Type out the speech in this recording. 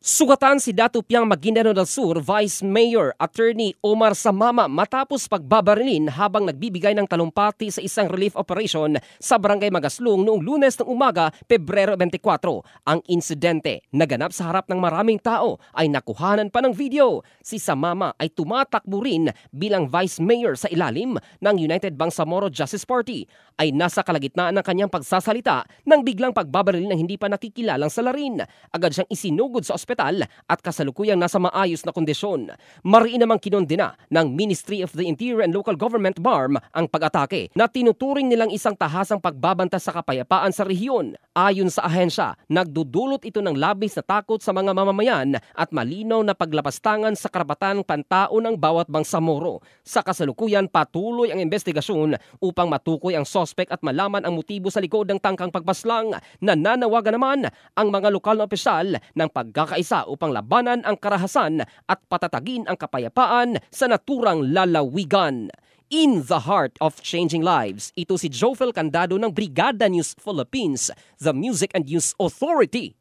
Sugatan si Datu Piang Maguindanao del Sur Vice Mayor Attorney Omar Samama matapos pagbabarilin habang nagbibigay ng talumpati sa isang relief operation sa Barangay Magaslong noong Lunes ng umaga, Pebrero 24. Ang insidente, naganap sa harap ng maraming tao, ay nakuhanan pa ng video. Si Samama ay tumatakbo rin bilang Vice Mayor sa ilalim ng United Bangsamoro Justice Party. Ay nasa kalagitnaan ng kanyang pagsasalita nang biglang pagbabaril ng hindi pa nakikilalang salarin. Agad siyang isinugod sa ospital at kasalukuyang nasa maayos na kondisyon. Mariin namang kinondena ng Ministry of the Interior and Local Government BARM ang pag-atake na tinuturing nilang isang tahasang pagbabanta sa kapayapaan sa rehiyon. Ayon sa ahensya, nagdudulot ito ng labis na takot sa mga mamamayan at malinaw na paglapastangan sa karapatang pantao ng bawat bangsamoro. Sa kasalukuyan, patuloy ang investigasyon upang matukoy ang sospek at malaman ang motibo sa likod ng tangkang pagbaslang. Nananawagan naman ang mga lokal na opisyal ng pagkakaisa upang labanan ang karahasan at patatagin ang kapayapaan sa naturang lalawigan. In the heart of changing lives, ito si Jofel Candado ng Brigada News Philippines, the Music and News Authority.